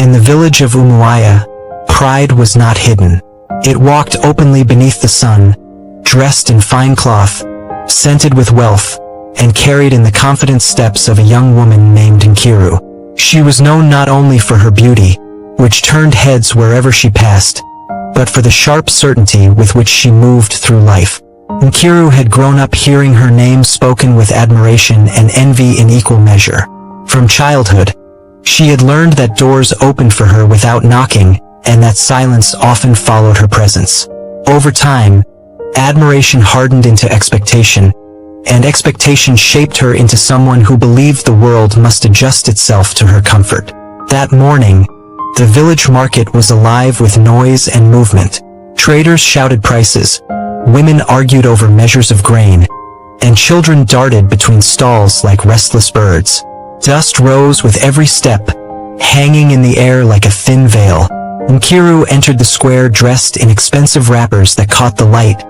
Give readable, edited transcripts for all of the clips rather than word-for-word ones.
In the village of Umuaya, pride was not hidden. It walked openly beneath the sun, dressed in fine cloth, scented with wealth, and carried in the confident steps of a young woman named Nkiru. She was known not only for her beauty, which turned heads wherever she passed, but for the sharp certainty with which she moved through life. Nkiru had grown up hearing her name spoken with admiration and envy in equal measure. From childhood, she had learned that doors opened for her without knocking, and that silence often followed her presence. Over time, admiration hardened into expectation, and expectation shaped her into someone who believed the world must adjust itself to her comfort. That morning, the village market was alive with noise and movement. Traders shouted prices, women argued over measures of grain, and children darted between stalls like restless birds. Dust rose with every step, hanging in the air like a thin veil. Nkiru entered the square dressed in expensive wrappers that caught the light,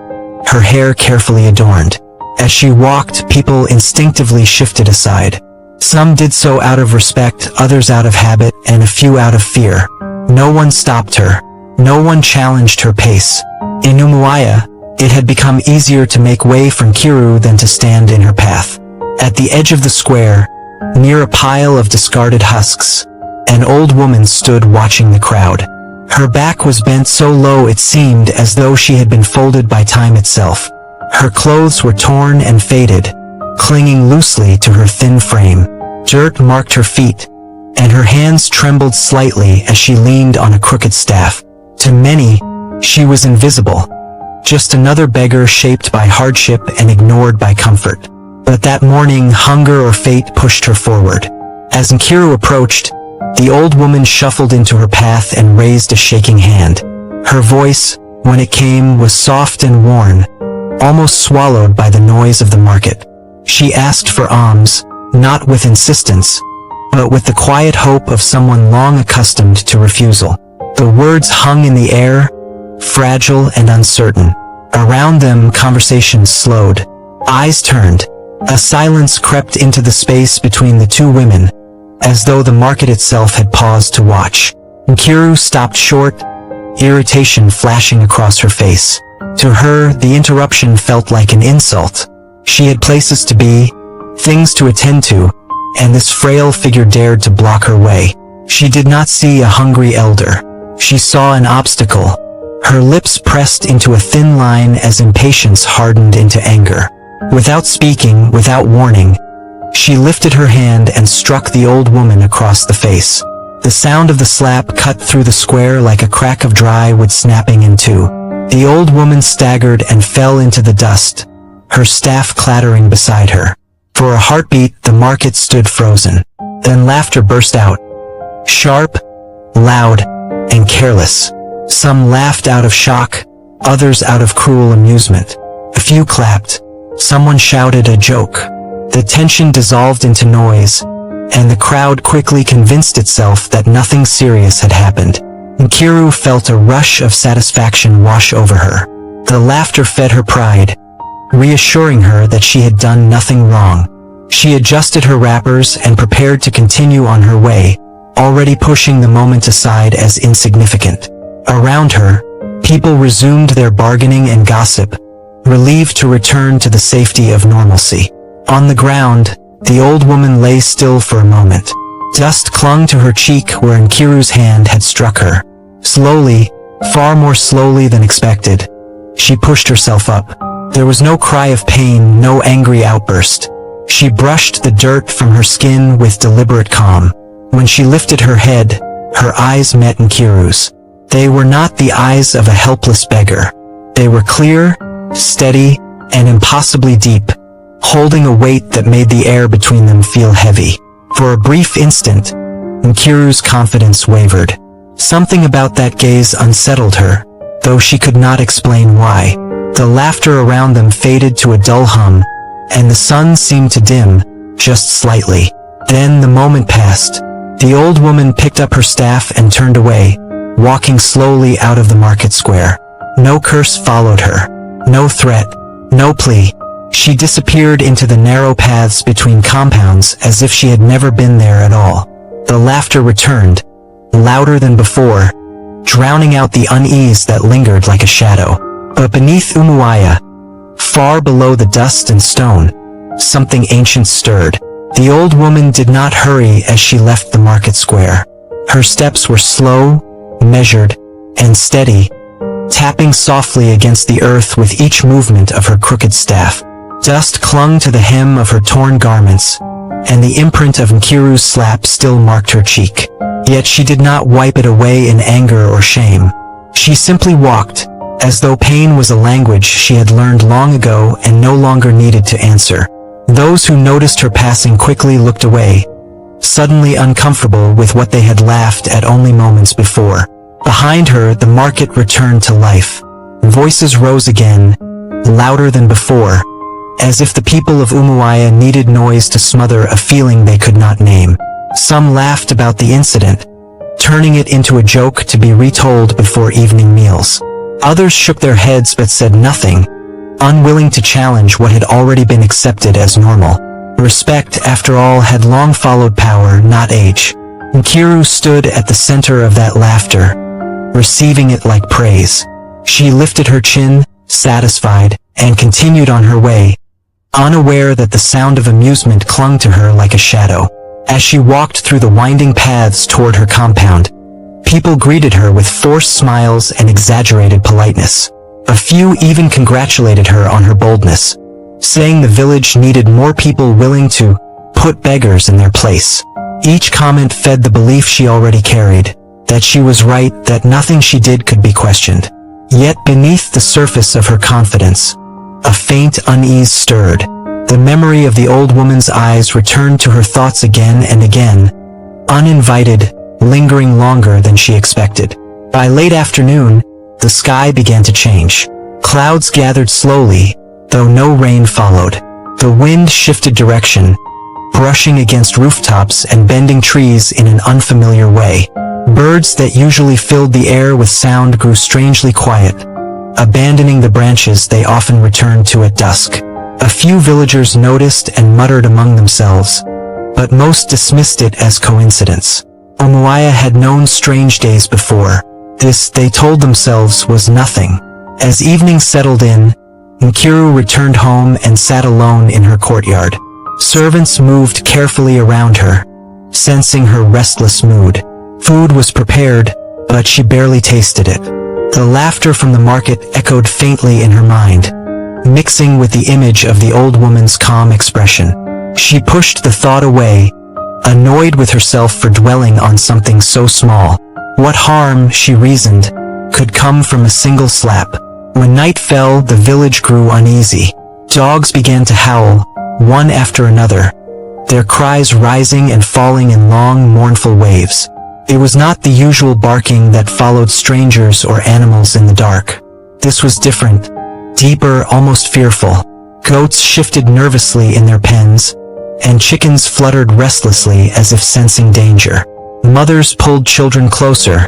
her hair carefully adorned. As she walked, people instinctively shifted aside. Some did so out of respect, others out of habit, and a few out of fear. No one stopped her. No one challenged her pace. In Umuaya, it had become easier to make way for Nkiru than to stand in her path. At the edge of the square, near a pile of discarded husks, an old woman stood watching the crowd. Her back was bent so low it seemed as though she had been folded by time itself. Her clothes were torn and faded, clinging loosely to her thin frame. Dirt marked her feet, and her hands trembled slightly as she leaned on a crooked staff. To many, she was invisible, just another beggar shaped by hardship and ignored by comfort. But that morning, hunger or fate pushed her forward. As Nkiru approached, the old woman shuffled into her path and raised a shaking hand. Her voice, when it came, was soft and worn, almost swallowed by the noise of the market. She asked for alms, not with insistence, but with the quiet hope of someone long accustomed to refusal. The words hung in the air, fragile and uncertain. Around them, conversations slowed. Eyes turned. A silence crept into the space between the two women, as though the market itself had paused to watch. Nkiru stopped short, irritation flashing across her face. To her, the interruption felt like an insult. She had places to be, things to attend to, and this frail figure dared to block her way. She did not see a hungry elder. She saw an obstacle. Her lips pressed into a thin line as impatience hardened into anger. Without speaking, without warning, she lifted her hand and struck the old woman across the face. The sound of the slap cut through the square like a crack of dry wood snapping in two. The old woman staggered and fell into the dust, her staff clattering beside her. For a heartbeat, the market stood frozen. Then laughter burst out. Sharp, loud, and careless. Some laughed out of shock, others out of cruel amusement. A few clapped. Someone shouted a joke. The tension dissolved into noise, and the crowd quickly convinced itself that nothing serious had happened. Nkiru felt a rush of satisfaction wash over her. The laughter fed her pride, reassuring her that she had done nothing wrong. She adjusted her wrappers and prepared to continue on her way, already pushing the moment aside as insignificant. Around her, people resumed their bargaining and gossip, relieved to return to the safety of normalcy. On the ground, the old woman lay still for a moment. Dust clung to her cheek where Nkiru's hand had struck her. Slowly, far more slowly than expected, she pushed herself up. There was no cry of pain, no angry outburst. She brushed the dirt from her skin with deliberate calm. When she lifted her head, her eyes met Nkiru's. They were not the eyes of a helpless beggar. They were clear, steady, and impossibly deep, holding a weight that made the air between them feel heavy. For a brief instant, Nkiru's confidence wavered. Something about that gaze unsettled her, though she could not explain why. The laughter around them faded to a dull hum, and the sun seemed to dim, just slightly. Then the moment passed. The old woman picked up her staff and turned away, walking slowly out of the market square. No curse followed her. No threat. No plea. She disappeared into the narrow paths between compounds as if she had never been there at all. The laughter returned, louder than before, drowning out the unease that lingered like a shadow. But beneath Umuaya, far below the dust and stone, something ancient stirred. The old woman did not hurry as she left the market square. Her steps were slow, measured, and steady, tapping softly against the earth with each movement of her crooked staff. Dust clung to the hem of her torn garments, and the imprint of Nkiru's slap still marked her cheek. Yet she did not wipe it away in anger or shame. She simply walked, as though pain was a language she had learned long ago and no longer needed to answer. Those who noticed her passing quickly looked away, suddenly uncomfortable with what they had laughed at only moments before. Behind her, the market returned to life. Voices rose again, louder than before, as if the people of Umuaya needed noise to smother a feeling they could not name. Some laughed about the incident, turning it into a joke to be retold before evening meals. Others shook their heads but said nothing, unwilling to challenge what had already been accepted as normal. Respect, after all, had long followed power, not age. Nkiru stood at the center of that laughter, receiving it like praise. She lifted her chin, satisfied, and continued on her way, unaware that the sound of amusement clung to her like a shadow. As she walked through the winding paths toward her compound, people greeted her with forced smiles and exaggerated politeness. A few even congratulated her on her boldness, saying the village needed more people willing to put beggars in their place. Each comment fed the belief she already carried, that she was right, that nothing she did could be questioned. Yet beneath the surface of her confidence, a faint unease stirred. The memory of the old woman's eyes returned to her thoughts again and again, uninvited, lingering longer than she expected. By late afternoon, the sky began to change. Clouds gathered slowly, though no rain followed. The wind shifted direction, brushing against rooftops and bending trees in an unfamiliar way. Birds that usually filled the air with sound grew strangely quiet, abandoning the branches they often returned to at dusk. A few villagers noticed and muttered among themselves, but most dismissed it as coincidence. Umuaya had known strange days before. This, they told themselves, was nothing. As evening settled in, Nkiru returned home and sat alone in her courtyard. Servants moved carefully around her, sensing her restless mood. Food was prepared, but she barely tasted it. The laughter from the market echoed faintly in her mind, mixing with the image of the old woman's calm expression. She pushed the thought away, annoyed with herself for dwelling on something so small. What harm, she reasoned, could come from a single slap? When night fell, the village grew uneasy. Dogs began to howl, one after another, their cries rising and falling in long, mournful waves. It was not the usual barking that followed strangers or animals in the dark. This was different, deeper, almost fearful. Goats shifted nervously in their pens, and chickens fluttered restlessly as if sensing danger. Mothers pulled children closer,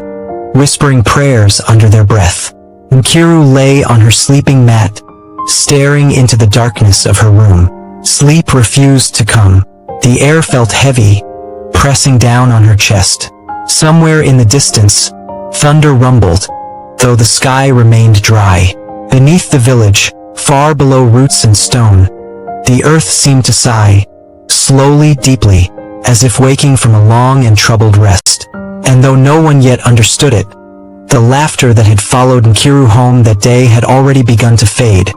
whispering prayers under their breath. Nkiru lay on her sleeping mat, staring into the darkness of her room. Sleep refused to come. The air felt heavy, pressing down on her chest. Somewhere in the distance, thunder rumbled, though the sky remained dry. Beneath the village, far below roots and stone, the earth seemed to sigh, slowly, deeply, as if waking from a long and troubled rest. And though no one yet understood it, the laughter that had followed Nkiru home that day had already begun to fade,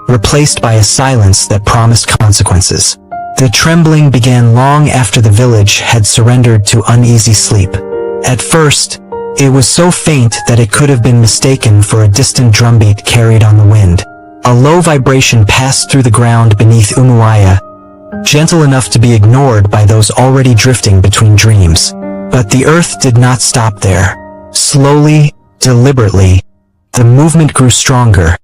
replaced by a silence that promised consequences. The trembling began long after the village had surrendered to uneasy sleep. At first, it was so faint that it could have been mistaken for a distant drumbeat carried on the wind. A low vibration passed through the ground beneath Umuaya, gentle enough to be ignored by those already drifting between dreams. But the earth did not stop there. Slowly, deliberately, the movement grew stronger,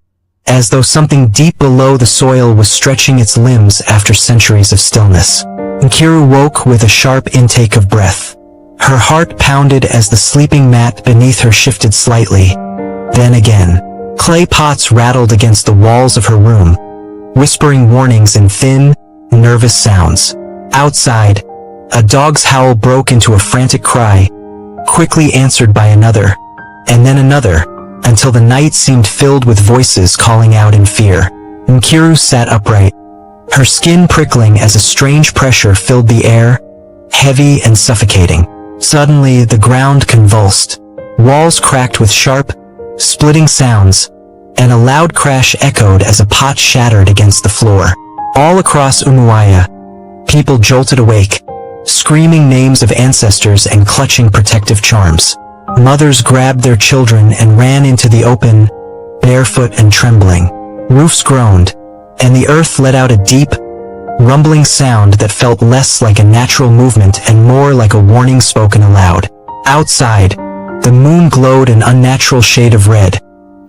as though something deep below the soil was stretching its limbs after centuries of stillness. Nkiru woke with a sharp intake of breath. Her heart pounded as the sleeping mat beneath her shifted slightly. Then again, clay pots rattled against the walls of her room, whispering warnings in thin, nervous sounds. Outside, a dog's howl broke into a frantic cry, quickly answered by another, and then another, until the night seemed filled with voices calling out in fear. Nkiru sat upright, her skin prickling as a strange pressure filled the air, heavy and suffocating. Suddenly, the ground convulsed. Walls cracked with sharp, splitting sounds, and a loud crash echoed as a pot shattered against the floor. All across Umuaya, people jolted awake, screaming names of ancestors and clutching protective charms. Mothers grabbed their children and ran into the open, barefoot and trembling. Roofs groaned, and the earth let out a deep, rumbling sound that felt less like a natural movement and more like a warning spoken aloud. Outside, the moon glowed an unnatural shade of red,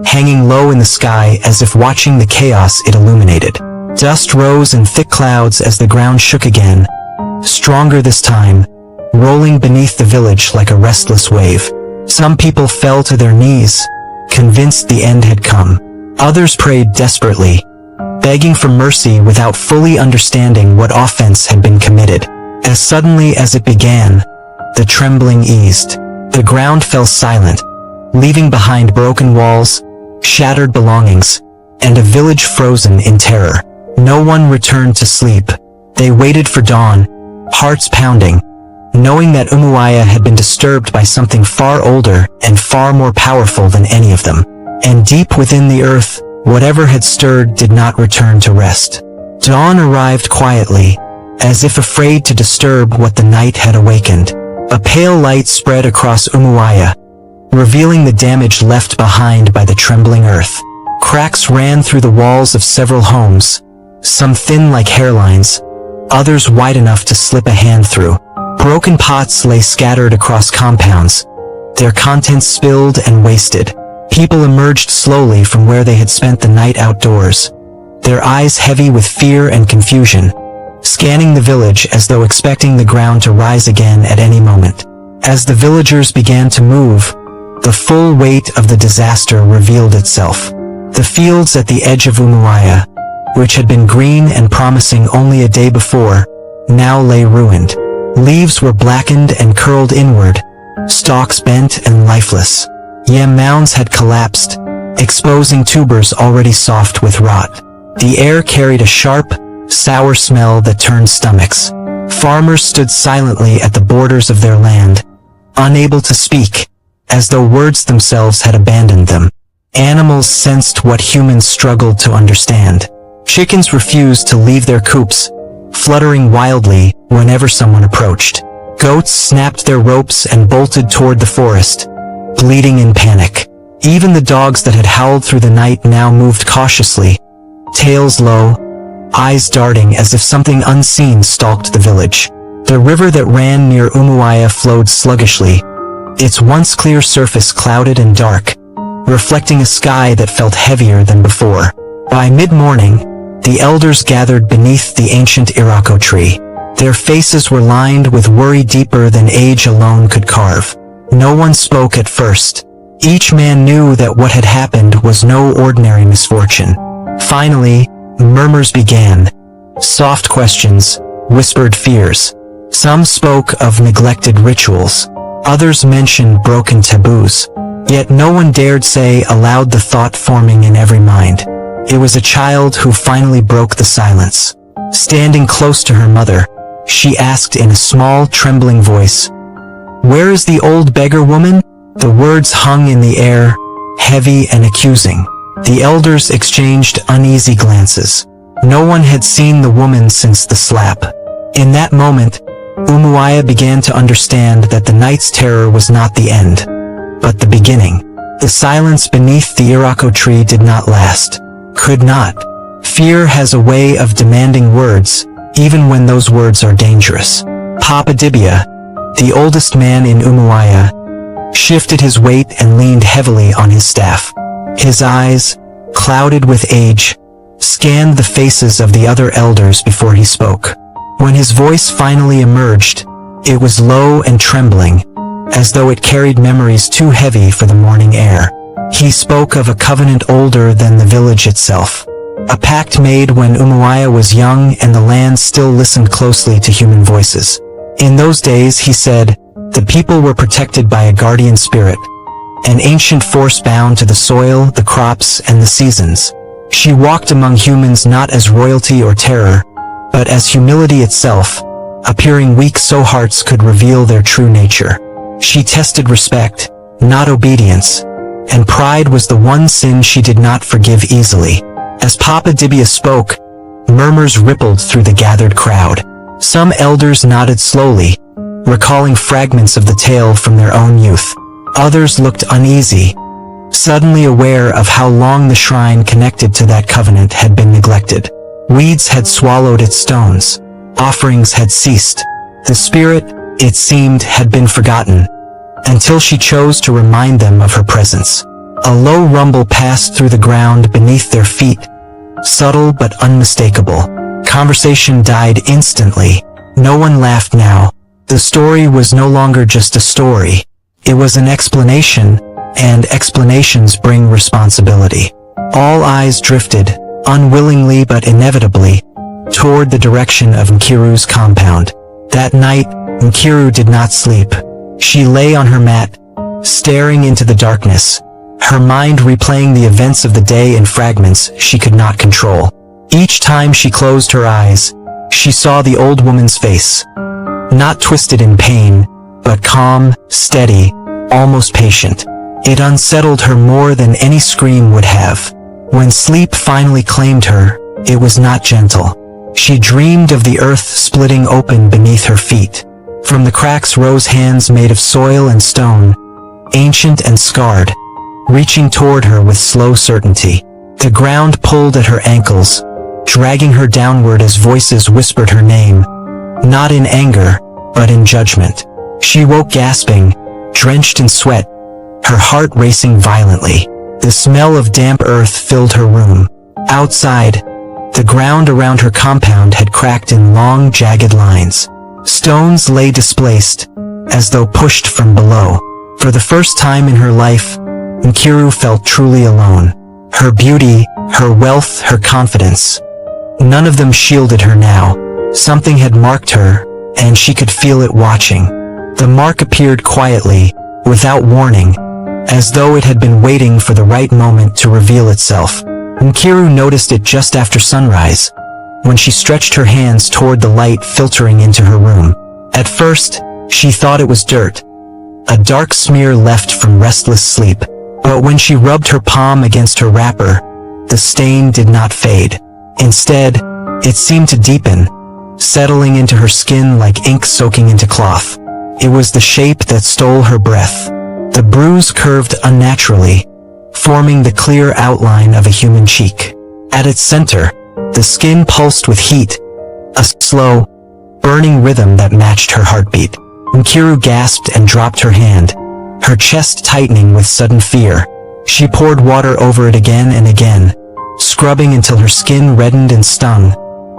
hanging low in the sky as if watching the chaos it illuminated. Dust rose in thick clouds as the ground shook again, stronger this time, rolling beneath the village like a restless wave. Some people fell to their knees, convinced the end had come. Others prayed desperately, begging for mercy without fully understanding what offense had been committed. As suddenly as it began, the trembling eased. The ground fell silent, leaving behind broken walls, shattered belongings, and a village frozen in terror. No one returned to sleep. They waited for dawn, hearts pounding, knowing that Umuaya had been disturbed by something far older and far more powerful than any of them. And deep within the earth, whatever had stirred did not return to rest. Dawn arrived quietly, as if afraid to disturb what the night had awakened. A pale light spread across Umuaya, revealing the damage left behind by the trembling earth. Cracks ran through the walls of several homes, some thin like hairlines, others wide enough to slip a hand through. Broken pots lay scattered across compounds, their contents spilled and wasted. People emerged slowly from where they had spent the night outdoors, their eyes heavy with fear and confusion, scanning the village as though expecting the ground to rise again at any moment. As the villagers began to move, the full weight of the disaster revealed itself. The fields at the edge of Umuaya, which had been green and promising only a day before, now lay ruined. Leaves were blackened and curled inward, stalks bent and lifeless. Yam mounds had collapsed, exposing tubers already soft with rot. The air carried a sharp, sour smell that turned stomachs. Farmers stood silently at the borders of their land, unable to speak, as though words themselves had abandoned them. Animals sensed what humans struggled to understand. Chickens refused to leave their coops, fluttering wildly whenever someone approached. Goats snapped their ropes and bolted toward the forest, bleating in panic. Even the dogs that had howled through the night now moved cautiously, tails low, eyes darting as if something unseen stalked the village. The river that ran near Umuaya flowed sluggishly, its once clear surface clouded and dark, reflecting a sky that felt heavier than before. By mid-morning, the elders gathered beneath the ancient Irako tree. Their faces were lined with worry deeper than age alone could carve. No one spoke at first. Each man knew that what had happened was no ordinary misfortune. Finally, murmurs began. Soft questions, whispered fears. Some spoke of neglected rituals. Others mentioned broken taboos. Yet no one dared say aloud the thought forming in every mind. It was a child who finally broke the silence. Standing close to her mother, she asked in a small, trembling voice, "Where is the old beggar woman?" The words hung in the air, heavy and accusing. The elders exchanged uneasy glances. No one had seen the woman since the slap. In that moment, Umuaya began to understand that the night's terror was not the end, but the beginning. The silence beneath the Irako tree did not last. Could not. Fear has a way of demanding words, even when those words are dangerous. Papa Dibia, the oldest man in Umuaya, shifted his weight and leaned heavily on his staff. His eyes, clouded with age, scanned the faces of the other elders before he spoke. When his voice finally emerged, it was low and trembling, as though it carried memories too heavy for the morning air. He spoke of a covenant older than the village itself. A pact made when Umuaya was young and the land still listened closely to human voices. In those days, he said, The people were protected by a guardian spirit, an ancient force bound to the soil, the crops, and the seasons. She walked among humans not as royalty or terror, but as humility itself, appearing weak so hearts could reveal their true nature. She tested respect, not obedience, and pride was the one sin she did not forgive easily. As Papa Dibia spoke, murmurs rippled through the gathered crowd. Some elders nodded slowly, recalling fragments of the tale from their own youth. Others looked uneasy, suddenly aware of how long the shrine connected to that covenant had been neglected. Weeds had swallowed its stones. Offerings had ceased. The spirit, it seemed, had been forgotten, until she chose to remind them of her presence. A low rumble passed through the ground beneath their feet, subtle but unmistakable. Conversation died instantly. No one laughed now. The story was no longer just a story. It was an explanation, and explanations bring responsibility. All eyes drifted, unwillingly but inevitably, toward the direction of Nkiru's compound. That night, Nkiru did not sleep. She lay on her mat, staring into the darkness, her mind replaying the events of the day in fragments she could not control. Each time she closed her eyes, she saw the old woman's face, not twisted in pain, but calm, steady, almost patient. It unsettled her more than any scream would have. When sleep finally claimed her, it was not gentle. She dreamed of the earth splitting open beneath her feet. From the cracks rose hands made of soil and stone, ancient and scarred, reaching toward her with slow certainty. The ground pulled at her ankles, dragging her downward as voices whispered her name, not in anger, but in judgment. She woke gasping, drenched in sweat, her heart racing violently. The smell of damp earth filled her room. Outside, the ground around her compound had cracked in long, jagged lines. Stones lay displaced, as though pushed from below. For the first time in her life, Nkiru felt truly alone. Her beauty, her wealth, her confidence, none of them shielded her now. Something had marked her, and she could feel it watching. The mark appeared quietly, without warning, as though it had been waiting for the right moment to reveal itself. Nkiru noticed it just after sunrise, when she stretched her hands toward the light filtering into her room. At first, she thought it was dirt, a dark smear left from restless sleep. But when she rubbed her palm against her wrapper, the stain did not fade. Instead, it seemed to deepen, settling into her skin like ink soaking into cloth. It was the shape that stole her breath. The bruise curved unnaturally, forming the clear outline of a human cheek. At its center, the skin pulsed with heat, a slow, burning rhythm that matched her heartbeat. Nkiru gasped and dropped her hand, her chest tightening with sudden fear. She poured water over it again and again, scrubbing until her skin reddened and stung.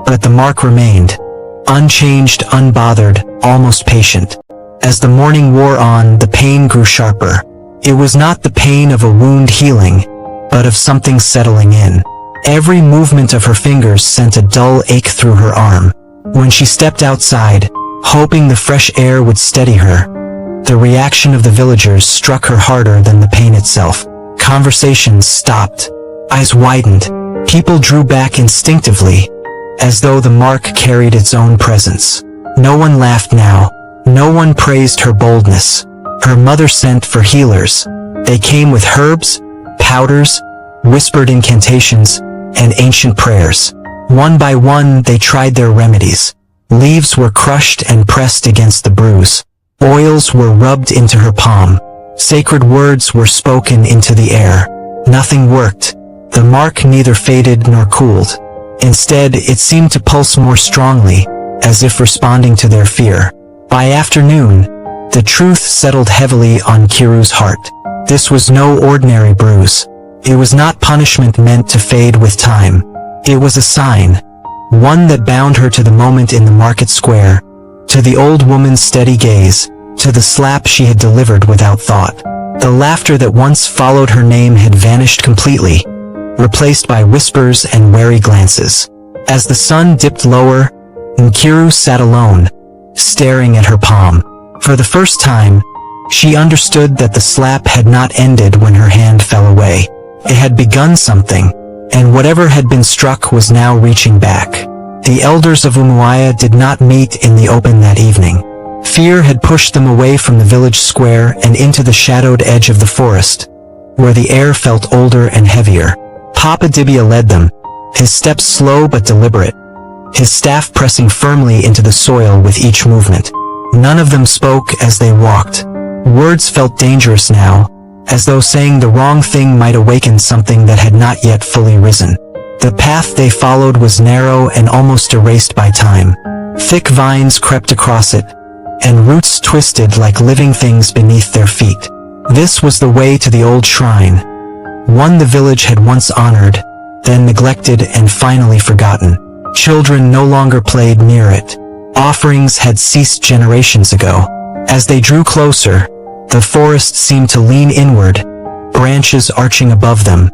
But the mark remained, unchanged, unbothered, almost patient. As the morning wore on, the pain grew sharper. It was not the pain of a wound healing, but of something settling in. Every movement of her fingers sent a dull ache through her arm. When she stepped outside, hoping the fresh air would steady her, the reaction of the villagers struck her harder than the pain itself. Conversations stopped. Eyes widened. People drew back instinctively, as though the mark carried its own presence. No one laughed now. No one praised her boldness. Her mother sent for healers. They came with herbs, powders, whispered incantations, and ancient prayers. One by one, they tried their remedies. Leaves were crushed and pressed against the bruise. Oils were rubbed into her palm. Sacred words were spoken into the air. Nothing worked. The mark neither faded nor cooled. Instead, it seemed to pulse more strongly, as if responding to their fear. By afternoon, the truth settled heavily on Kiru's heart. This was no ordinary bruise. It was not punishment meant to fade with time. It was a sign, one that bound her to the moment in the market square, to the old woman's steady gaze, to the slap she had delivered without thought. The laughter that once followed her name had vanished completely, replaced by whispers and wary glances. As the sun dipped lower, Nkiru sat alone, staring at her palm. For the first time, she understood that the slap had not ended when her hand fell away. It had begun something, and whatever had been struck was now reaching back. The elders of Umuaya did not meet in the open that evening. Fear had pushed them away from the village square and into the shadowed edge of the forest, where the air felt older and heavier. Papa Dibia led them, his steps slow but deliberate, his staff pressing firmly into the soil with each movement. None of them spoke as they walked. Words felt dangerous now, as though saying the wrong thing might awaken something that had not yet fully risen. The path they followed was narrow and almost erased by time. Thick vines crept across it, and roots twisted like living things beneath their feet. This was the way to the old shrine, one the village had once honored, then neglected and finally forgotten. Children no longer played near it. Offerings had ceased generations ago. As they drew closer, the forest seemed to lean inward, branches arching above them,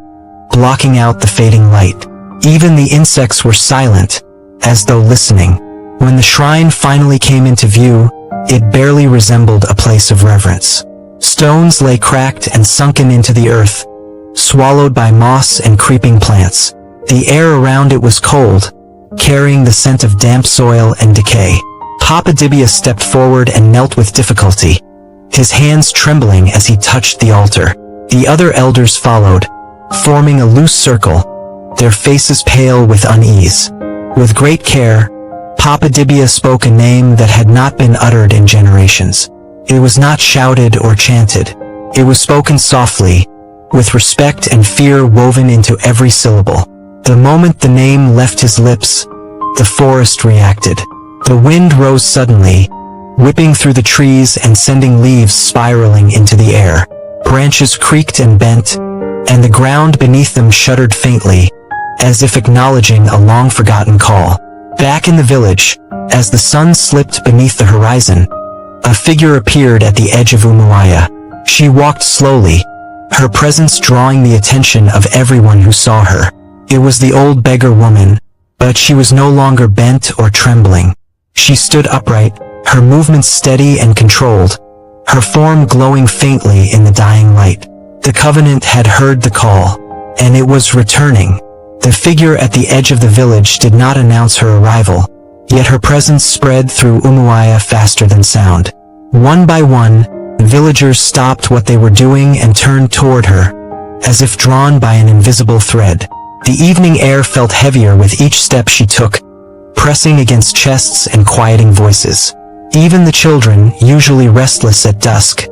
blocking out the fading light. Even the insects were silent, as though listening. When the shrine finally came into view, it barely resembled a place of reverence. Stones lay cracked and sunken into the earth, swallowed by moss and creeping plants. The air around it was cold, carrying the scent of damp soil and decay. Papa Dibia stepped forward and knelt with difficulty, his hands trembling as he touched the altar. The other elders followed, forming a loose circle, their faces pale with unease. With great care, Papa Dibia spoke a name that had not been uttered in generations. It was not shouted or chanted. It was spoken softly, with respect and fear woven into every syllable. The moment the name left his lips, the forest reacted. The wind rose suddenly, whipping through the trees and sending leaves spiraling into the air. Branches creaked and bent, and the ground beneath them shuddered faintly, as if acknowledging a long-forgotten call. Back in the village, as the sun slipped beneath the horizon, a figure appeared at the edge of Umuaya. She walked slowly, her presence drawing the attention of everyone who saw her. It was the old beggar woman, but she was no longer bent or trembling. She stood upright, her movements steady and controlled, her form glowing faintly in the dying light. The Covenant had heard the call, and it was returning. The figure at the edge of the village did not announce her arrival, yet her presence spread through Umuaya faster than sound. One by one, villagers stopped what they were doing and turned toward her, as if drawn by an invisible thread. The evening air felt heavier with each step she took, pressing against chests and quieting voices. Even the children, usually restless at dusk,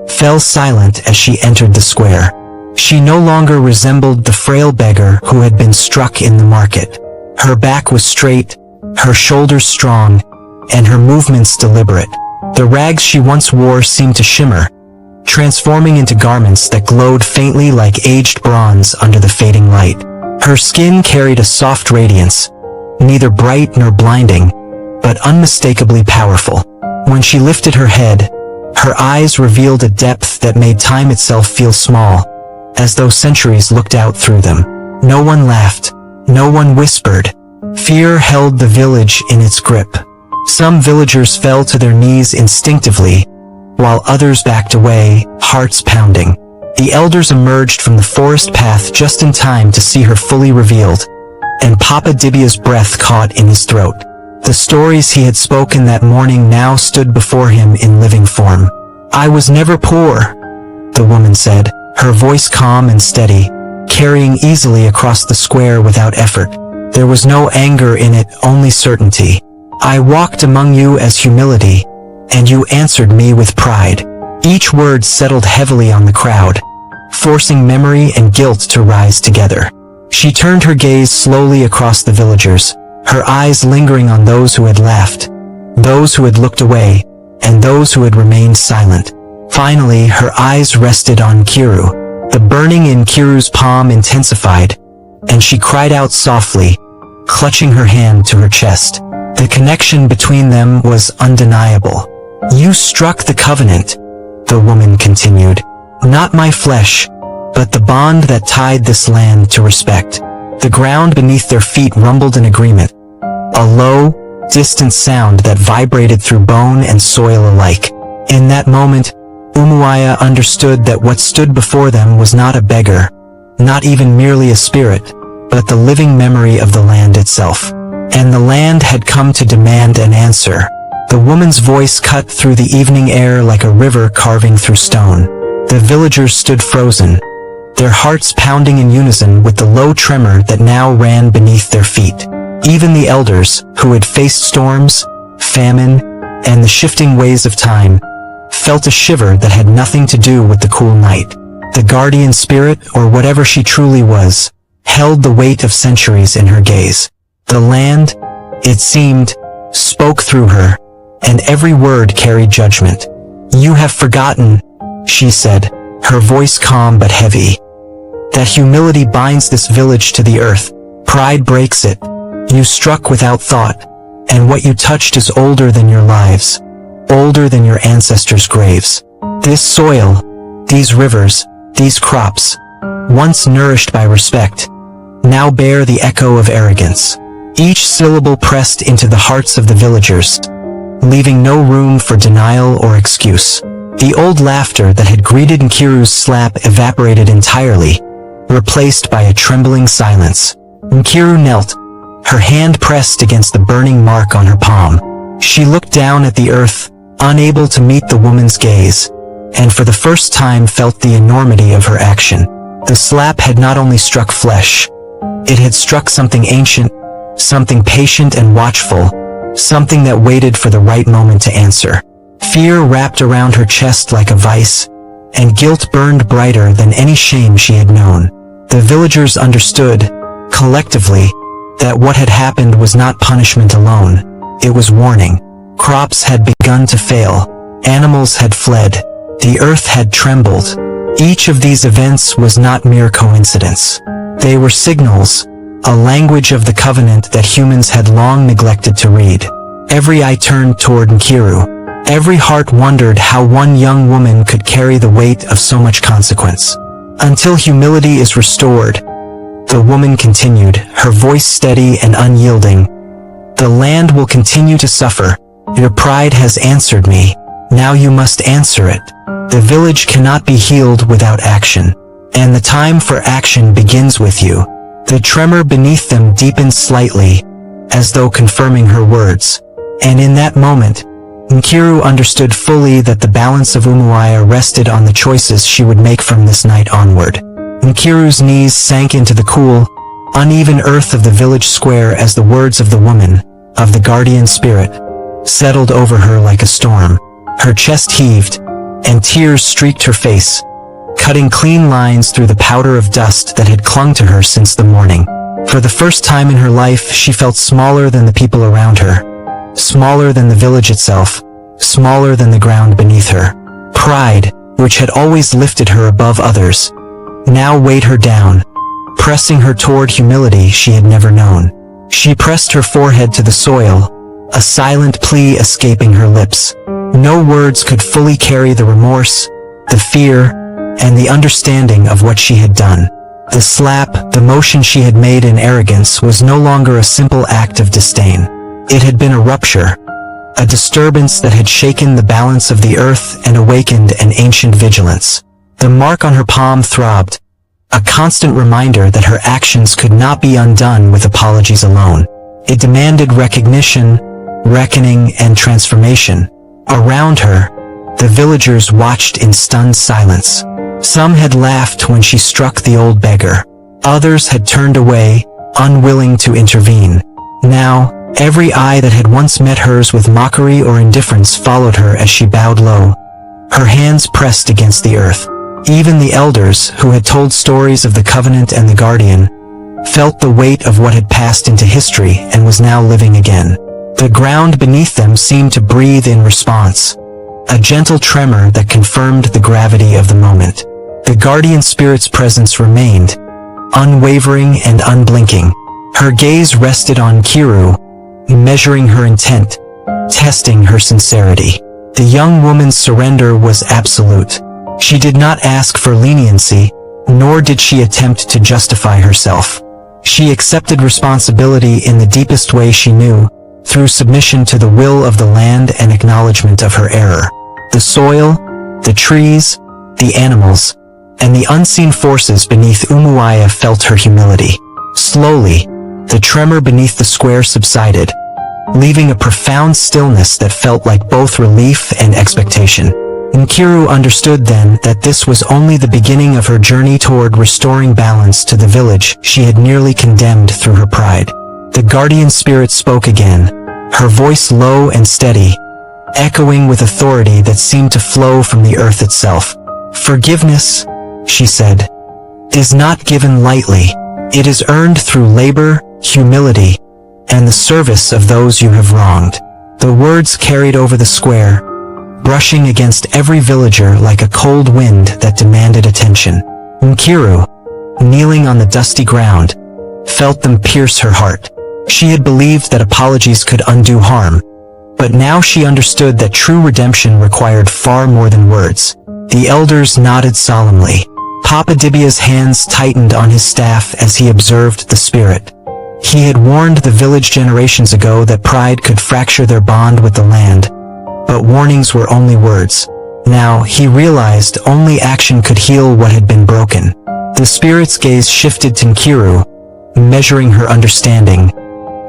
fell silent as she entered the square. She no longer resembled the frail beggar who had been struck in the market. Her back was straight, her shoulders strong, and her movements deliberate. The rags she once wore seemed to shimmer, transforming into garments that glowed faintly like aged bronze under the fading light. Her skin carried a soft radiance, neither bright nor blinding, but unmistakably powerful. When she lifted her head, her eyes revealed a depth that made time itself feel small, as though centuries looked out through them. No one laughed, no one whispered. Fear held the village in its grip. Some villagers fell to their knees instinctively, while others backed away, hearts pounding. The elders emerged from the forest path just in time to see her fully revealed, and Papa Dibia's breath caught in his throat. The stories he had spoken that morning now stood before him in living form. "I was never poor," the woman said, her voice calm and steady, carrying easily across the square without effort. There was no anger in it, only certainty. "I walked among you as humility, and you answered me with pride." Each word settled heavily on the crowd, forcing memory and guilt to rise together. She turned her gaze slowly across the villagers, her eyes lingering on those who had laughed, those who had looked away, and those who had remained silent. Finally, her eyes rested on Kiru. The burning in Kiru's palm intensified, and she cried out softly, clutching her hand to her chest. The connection between them was undeniable. "You struck the covenant," the woman continued. "Not my flesh, but the bond that tied this land to respect." The ground beneath their feet rumbled in agreement, a low, distant sound that vibrated through bone and soil alike. In that moment, Umuaya understood that what stood before them was not a beggar, not even merely a spirit, but the living memory of the land itself. And the land had come to demand an answer. The woman's voice cut through the evening air like a river carving through stone. The villagers stood frozen, their hearts pounding in unison with the low tremor that now ran beneath their feet. Even the elders, who had faced storms, famine, and the shifting ways of time, felt a shiver that had nothing to do with the cool night. The guardian spirit, or whatever she truly was, held the weight of centuries in her gaze. The land, it seemed, spoke through her, and every word carried judgment. "You have forgotten," she said, her voice calm but heavy, "that humility binds this village to the earth. Pride breaks it. You struck without thought, and what you touched is older than your lives, older than your ancestors' graves. This soil, these rivers, these crops, once nourished by respect, now bear the echo of arrogance." Each syllable pressed into the hearts of the villagers, leaving no room for denial or excuse. The old laughter that had greeted Nkiru's slap evaporated entirely, replaced by a trembling silence. Nkiru knelt, her hand pressed against the burning mark on her palm. She looked down at the earth, unable to meet the woman's gaze, and for the first time felt the enormity of her action. The slap had not only struck flesh, it had struck something ancient, something patient and watchful, something that waited for the right moment to answer. Fear wrapped around her chest like a vice, and guilt burned brighter than any shame she had known. The villagers understood, collectively, that what had happened was not punishment alone, it was warning. Crops had begun to fail, animals had fled, the earth had trembled. Each of these events was not mere coincidence. They were signals, a language of the covenant that humans had long neglected to read. Every eye turned toward Nkiru. Every heart wondered how one young woman could carry the weight of so much consequence. "Until humility is restored," the woman continued, her voice steady and unyielding, "the land will continue to suffer. Your pride has answered me. Now you must answer it. The village cannot be healed without action, and the time for action begins with you." The tremor beneath them deepened slightly, as though confirming her words. And in that moment, Nkiru understood fully that the balance of Umuaya rested on the choices she would make from this night onward. Nkiru's knees sank into the cool, uneven earth of the village square as the words of the woman, of the guardian spirit, settled over her like a storm. Her chest heaved, and tears streaked her face, cutting clean lines through the powder of dust that had clung to her since the morning. For the first time in her life, she felt smaller than the people around her, smaller than the village itself, smaller than the ground beneath her. Pride, which had always lifted her above others, now weighed her down, pressing her toward humility she had never known. She pressed her forehead to the soil, a silent plea escaping her lips. No words could fully carry the remorse, the fear, and the understanding of what she had done. The slap, the motion she had made in arrogance, was no longer a simple act of disdain. It had been a rupture, a disturbance that had shaken the balance of the earth and awakened an ancient vigilance. The mark on her palm throbbed, a constant reminder that her actions could not be undone with apologies alone. It demanded recognition, reckoning, and transformation. Around her, the villagers watched in stunned silence. Some had laughed when she struck the old beggar. Others had turned away, unwilling to intervene. Now, every eye that had once met hers with mockery or indifference followed her as she bowed low, her hands pressed against the earth. Even the elders, who had told stories of the covenant and the guardian, felt the weight of what had passed into history and was now living again. The ground beneath them seemed to breathe in response, a gentle tremor that confirmed the gravity of the moment. The guardian spirit's presence remained, unwavering and unblinking. Her gaze rested on Kiru, measuring her intent, testing her sincerity. The young woman's surrender was absolute. She did not ask for leniency, nor did she attempt to justify herself. She accepted responsibility in the deepest way she knew, through submission to the will of the land and acknowledgement of her error. The The soil, the trees, the animals, and the unseen forces beneath Umuaya felt her humility. Slowly, the tremor beneath the square subsided, leaving a profound stillness that felt like both relief and expectation. Nkiru understood then that this was only the beginning of her journey toward restoring balance to the village she had nearly condemned through her pride. The guardian spirit spoke again, her voice low and steady, echoing with authority that seemed to flow from the earth itself. "Forgiveness," she said, "is not given lightly. It is earned through labor, humility, and the service of those you have wronged." The words carried over the square, brushing against every villager like a cold wind that demanded attention. Nkiru, kneeling on the dusty ground, felt them pierce her heart. She had believed that apologies could undo harm, but now she understood that true redemption required far more than words. The elders nodded solemnly. Papa Dibia's hands tightened on his staff as he observed the spirit. He had warned the village generations ago that pride could fracture their bond with the land, but warnings were only words. Now, he realized only action could heal what had been broken. The spirit's gaze shifted to Nkiru, measuring her understanding,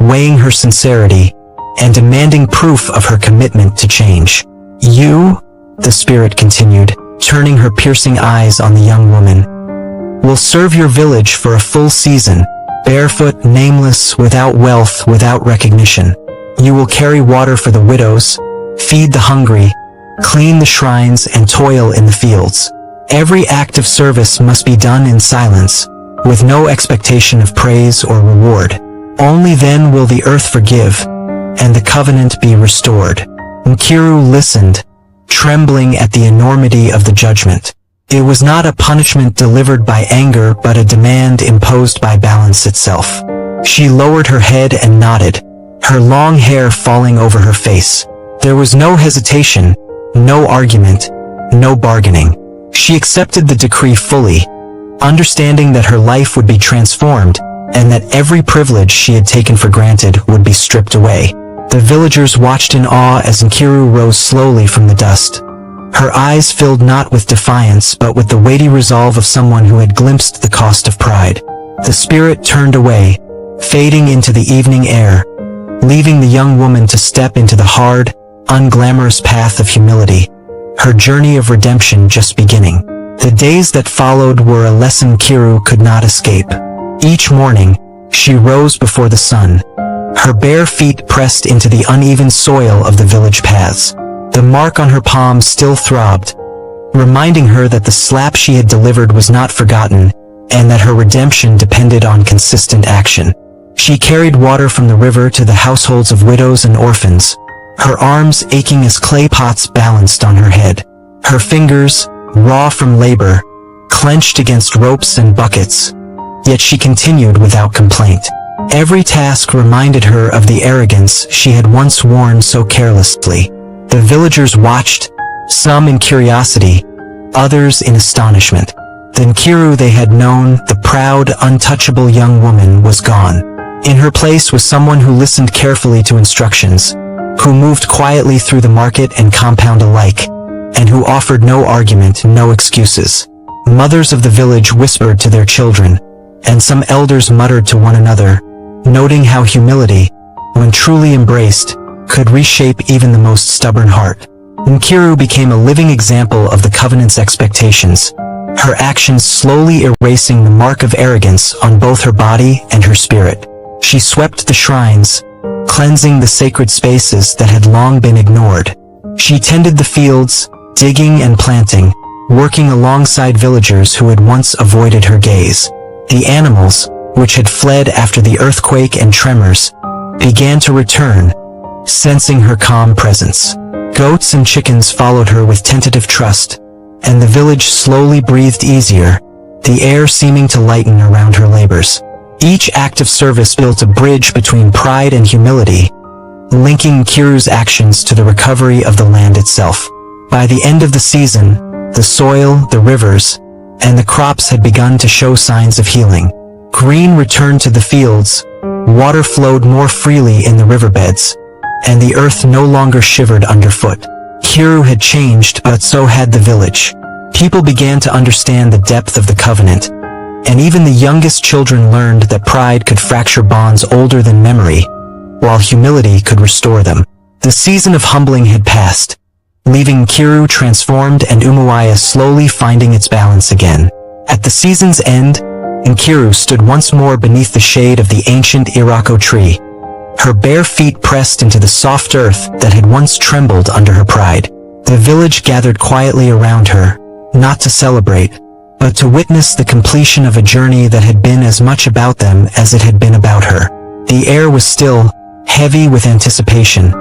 weighing her sincerity, and demanding proof of her commitment to change. "You," the spirit continued, turning her piercing eyes on the young woman, "will serve your village for a full season, barefoot, nameless, without wealth, without recognition. You will carry water for the widows, feed the hungry, clean the shrines, and toil in the fields. Every act of service must be done in silence, with no expectation of praise or reward. Only then will the earth forgive, and the covenant be restored." Nkiru listened, trembling at the enormity of the judgment. It was not a punishment delivered by anger but a demand imposed by balance itself. She lowered her head and nodded, her long hair falling over her face. There was no hesitation, no argument, no bargaining. She accepted the decree fully, understanding that her life would be transformed and that every privilege she had taken for granted would be stripped away. The villagers watched in awe as Nkiru rose slowly from the dust. Her eyes filled not with defiance but with the weighty resolve of someone who had glimpsed the cost of pride. The spirit turned away, fading into the evening air, leaving the young woman to step into the hard, unglamorous path of humility, her journey of redemption just beginning. The days that followed were a lesson Nkiru could not escape. Each morning, she rose before the sun, her bare feet pressed into the uneven soil of the village paths. The mark on her palm still throbbed, reminding her that the slap she had delivered was not forgotten, and that her redemption depended on consistent action. She carried water from the river to the households of widows and orphans, her arms aching as clay pots balanced on her head. Her fingers, raw from labor, clenched against ropes and buckets, yet she continued without complaint. Every task reminded her of the arrogance she had once worn so carelessly. The villagers watched, some in curiosity, others in astonishment. The Nkiru they had known, the proud, untouchable young woman, was gone. In her place was someone who listened carefully to instructions, who moved quietly through the market and compound alike, and who offered no argument, no excuses. Mothers of the village whispered to their children, and some elders muttered to one another, noting how humility, when truly embraced, could reshape even the most stubborn heart. Nkiru became a living example of the covenant's expectations, her actions slowly erasing the mark of arrogance on both her body and her spirit. She swept the shrines, cleansing the sacred spaces that had long been ignored. She tended the fields, digging and planting, working alongside villagers who had once avoided her gaze. The animals, which had fled after the earthquake and tremors, began to return, sensing her calm presence. Goats and chickens followed her with tentative trust, and the village slowly breathed easier, the air seeming to lighten around her labors. Each act of service built a bridge between pride and humility, linking Nkiru's actions to the recovery of the land itself. By the end of the season, the soil, the rivers, and the crops had begun to show signs of healing. Green returned to the fields, water flowed more freely in the riverbeds, and the earth no longer shivered underfoot. Nkiru had changed, but so had the village. People began to understand the depth of the covenant, and even the youngest children learned that pride could fracture bonds older than memory, while humility could restore them. The season of humbling had passed, leaving Nkiru transformed and Umuaya slowly finding its balance again. At the season's end, Nkiru stood once more beneath the shade of the ancient Irako tree, her bare feet pressed into the soft earth that had once trembled under her pride. The village gathered quietly around her, not to celebrate, but to witness the completion of a journey that had been as much about them as it had been about her. The air was still, heavy with anticipation,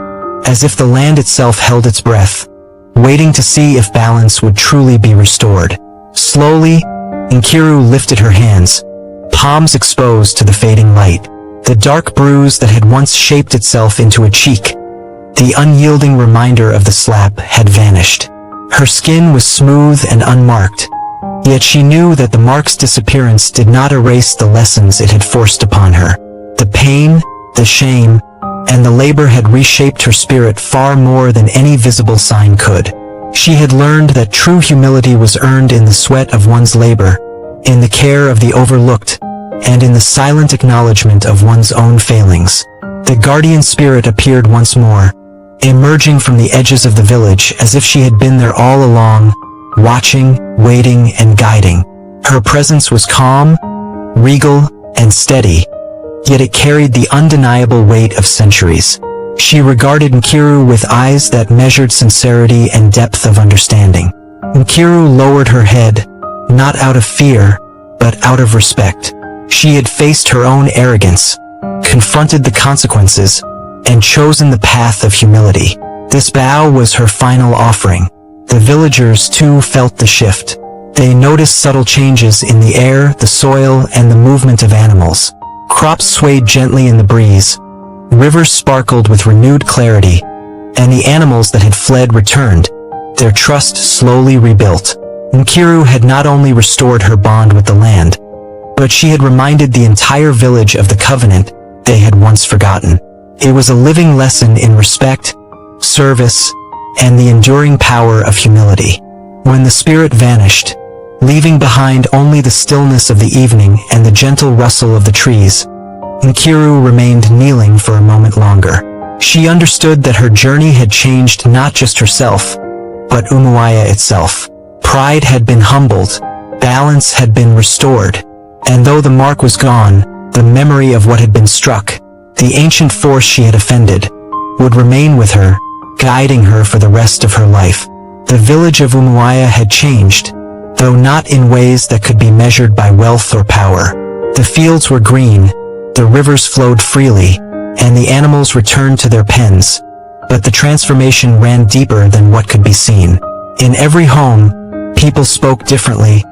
as if the land itself held its breath, waiting to see if balance would truly be restored. Slowly, Nkiru lifted her hands, palms exposed to the fading light. The dark bruise that had once shaped itself into a cheek, the unyielding reminder of the slap, had vanished. Her skin was smooth and unmarked, yet she knew that the mark's disappearance did not erase the lessons it had forced upon her. The pain, the shame, and the labor had reshaped her spirit far more than any visible sign could. She had learned that true humility was earned in the sweat of one's labor, in the care of the overlooked, and in the silent acknowledgement of one's own failings. The guardian spirit appeared once more, emerging from the edges of the village as if she had been there all along, watching, waiting, and guiding. Her presence was calm, regal, and steady, yet it carried the undeniable weight of centuries. She regarded Nkiru with eyes that measured sincerity and depth of understanding. Nkiru lowered her head, not out of fear, but out of respect. She had faced her own arrogance, confronted the consequences, and chosen the path of humility. This bow was her final offering. The villagers too felt the shift. They noticed subtle changes in the air, the soil, and the movement of animals. Crops swayed gently in the breeze, rivers sparkled with renewed clarity, and the animals that had fled returned, their trust slowly rebuilt. Nkiru had not only restored her bond with the land, but she had reminded the entire village of the covenant they had once forgotten. It was a living lesson in respect, service, and the enduring power of humility. When the spirit vanished, leaving behind only the stillness of the evening and the gentle rustle of the trees, Nkiru remained kneeling for a moment longer. She understood that her journey had changed not just herself, but Umuaya itself. Pride had been humbled, balance had been restored, and though the mark was gone, the memory of what had been struck, the ancient force she had offended, would remain with her, guiding her for the rest of her life. The village of Umuaya had changed, though not in ways that could be measured by wealth or power. The fields were green, the rivers flowed freely, and the animals returned to their pens, but the transformation ran deeper than what could be seen. In every home, people spoke differently,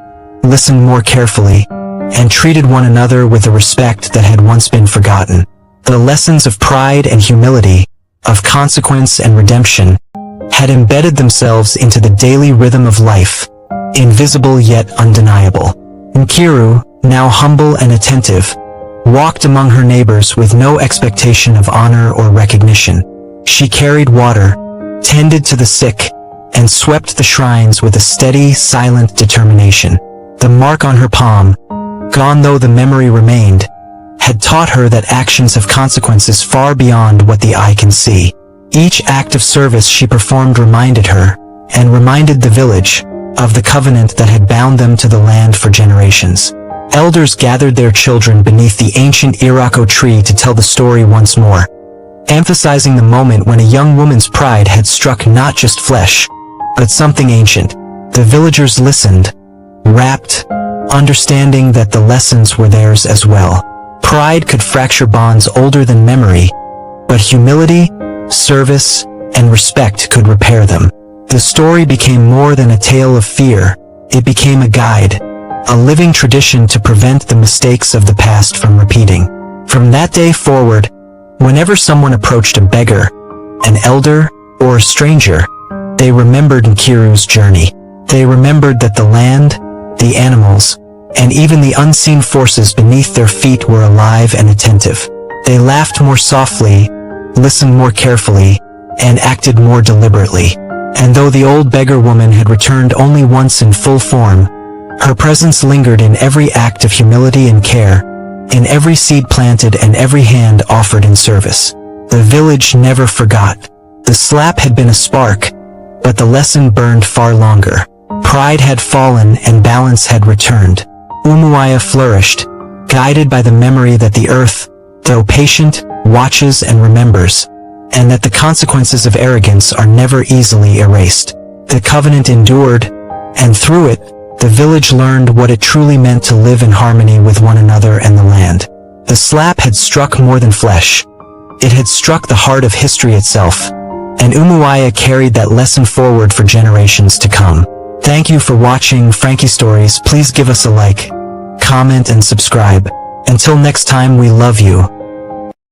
listened more carefully, and treated one another with a respect that had once been forgotten. The lessons of pride and humility, of consequence and redemption, had embedded themselves into the daily rhythm of life, invisible yet undeniable. Nkiru, now humble and attentive, walked among her neighbors with no expectation of honor or recognition. She carried water, tended to the sick, and swept the shrines with a steady, silent determination. The mark on her palm, gone though the memory remained, had taught her that actions have consequences far beyond what the eye can see. Each act of service she performed reminded her, and reminded the village, of the covenant that had bound them to the land for generations. Elders gathered their children beneath the ancient Irako tree to tell the story once more, emphasizing the moment when a young woman's pride had struck not just flesh, but something ancient. The villagers listened, rapt, understanding that the lessons were theirs as well. Pride could fracture bonds older than memory, but humility, service, and respect could repair them. The story became more than a tale of fear. It became a guide, a living tradition to prevent the mistakes of the past from repeating. From that day forward, whenever someone approached a beggar, an elder, or a stranger, they remembered Nkiru's journey. They remembered that the land, the animals, and even the unseen forces beneath their feet were alive and attentive. They laughed more softly, listened more carefully, and acted more deliberately. And though the old beggar woman had returned only once in full form, her presence lingered in every act of humility and care, in every seed planted and every hand offered in service. The village never forgot. The slap had been a spark, but the lesson burned far longer. Pride had fallen and balance had returned. Umuaya flourished, guided by the memory that the earth, though patient, watches and remembers, and that the consequences of arrogance are never easily erased. The covenant endured, and through it, the village learned what it truly meant to live in harmony with one another and the land. The slap had struck more than flesh. It had struck the heart of history itself, and Umuaya carried that lesson forward for generations to come. Thank you for watching Frankie Stories. Please give us a like, comment and subscribe. Until next time, we love you.